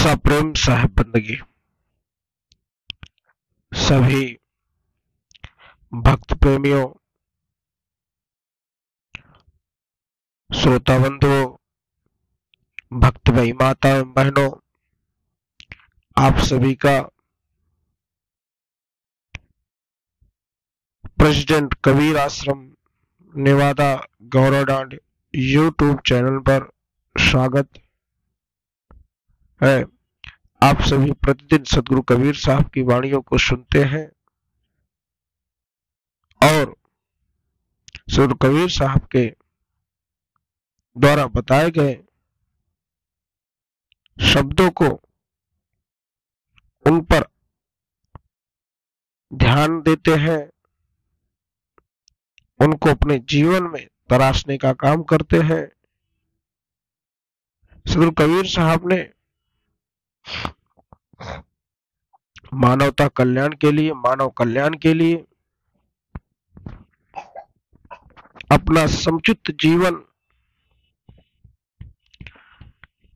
सप्रेम साहिब बंदगी। सभी भक्त प्रेमियों, श्रोता बंधुओं, भक्त भाई माता एवं बहनों, आप सभी का प्रेसिडेंट कबीर आश्रम नेवादा गौराडांड यूट्यूब चैनल पर स्वागत है। आप सभी प्रतिदिन सदगुरु कबीर साहब की वाणियों को सुनते हैं और सदगुरु कबीर साहब के द्वारा बताए गए शब्दों को उन पर ध्यान देते हैं, उनको अपने जीवन में तराशने का काम करते हैं। सदगुरु कबीर साहब ने मानवता कल्याण के लिए, मानव कल्याण के लिए अपना समुचित जीवन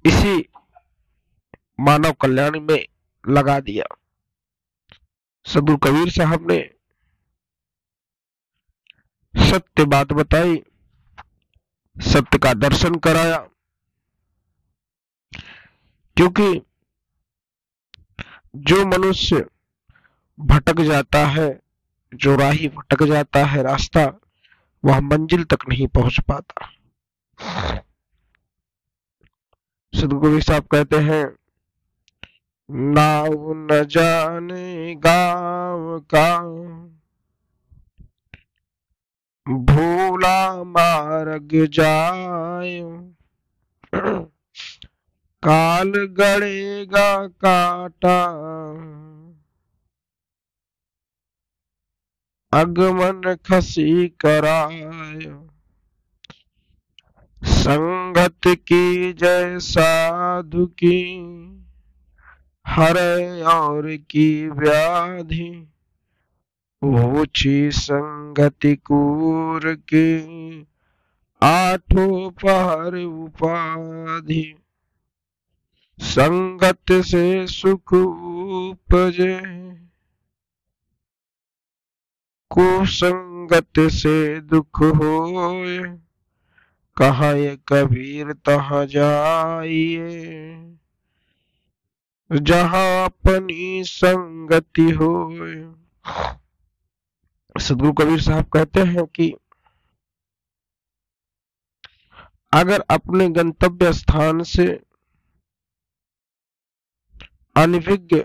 इसी मानव कल्याण में लगा दिया। सदगुरु कबीर साहब ने सत्य बात बताई, सत्य का दर्शन कराया, क्योंकि जो मनुष्य भटक जाता है, जो राही भटक जाता है रास्ता, वह मंजिल तक नहीं पहुंच पाता। सदगुरु कबीर साहब कहते हैं, नाव न जाने गाँव का, भूला मार्ग जाए, काल गड़ेगा काटा, अगमन खसी कराय, संगत की जय साधु की, हरे और की व्याधि, ऊंची संगति कूर की, आठों पहर उपाधि, संगत से सुख उपजे, कुसंगत से दुख होए, कहाँ ये कबीर तहाँ जाइए, जहाँ अपनी संगति होए। सदगुरु कबीर साहब कहते हैं कि अगर अपने गंतव्य स्थान से अनभिज्ञ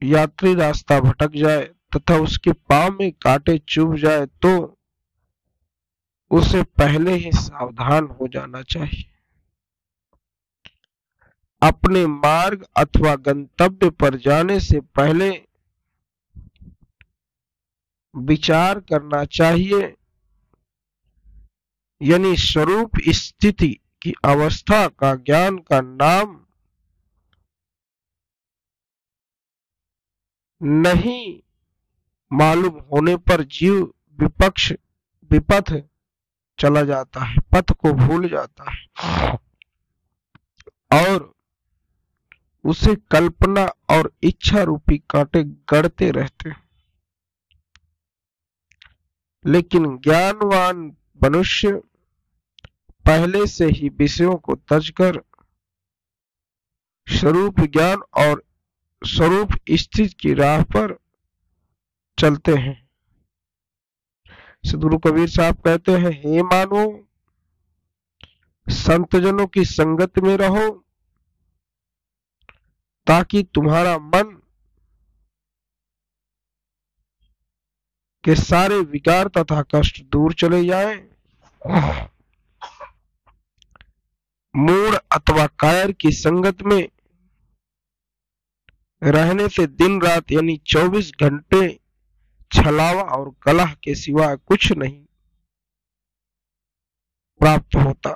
यात्री रास्ता भटक जाए तथा उसके पांव में कांटे चुभ जाए तो उसे पहले ही सावधान हो जाना चाहिए। अपने मार्ग अथवा गंतव्य पर जाने से पहले विचार करना चाहिए, यानी स्वरूप स्थिति की अवस्था का ज्ञान का नाम नहीं मालूम होने पर जीव विपथ चला जाता है, पथ को भूल जाता है और उसे कल्पना और इच्छा रूपी कांटे गड़ते रहते हैं। लेकिन ज्ञानवान मनुष्य पहले से ही विषयों को तजकर स्वरूप ज्ञान और स्वरूप स्थिति की राह पर चलते हैं। सदगुरु कबीर साहब कहते हैं, हे मानो, संतजनों की संगत में रहो ताकि तुम्हारा मन के सारे विकार तथा कष्ट दूर चले जाएं। मूढ़ अथवा कायर की संगत में रहने से दिन रात यानी 24 घंटे छलावा और कलह के सिवा कुछ नहीं प्राप्त होता।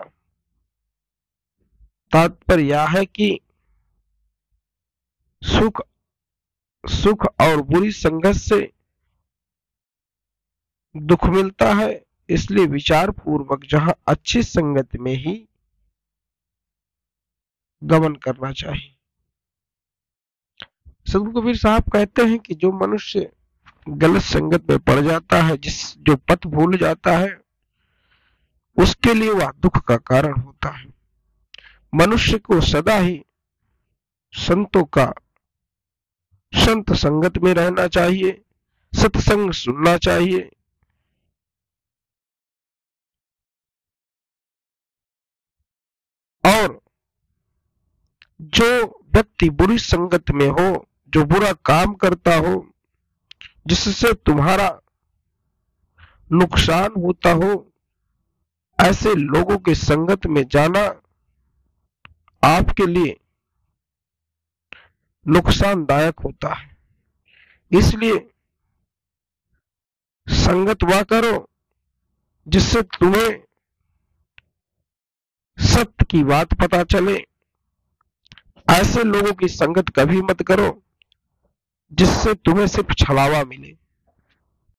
तात्पर्य यह है कि सुख और बुरी संगत से दुख मिलता है, इसलिए विचार पूर्वक जहां अच्छी संगत में ही गमन करना चाहिए। सदगुरु कबीर साहब कहते हैं कि जो मनुष्य गलत संगत में पड़ जाता है, जो पथ भूल जाता है, उसके लिए वह दुख का कारण होता है। मनुष्य को सदा ही संतों का संत संगत में रहना चाहिए, सत्संग सुनना चाहिए। और जो व्यक्ति बुरी संगत में हो, जो बुरा काम करता हो, जिससे तुम्हारा नुकसान होता हो, ऐसे लोगों के संगत में जाना आपके लिए नुकसानदायक होता है। इसलिए संगत वह करो जिससे तुम्हें सत्य की बात पता चले। ऐसे लोगों की संगत कभी मत करो जिससे तुम्हें सिर्फ छलावा मिले।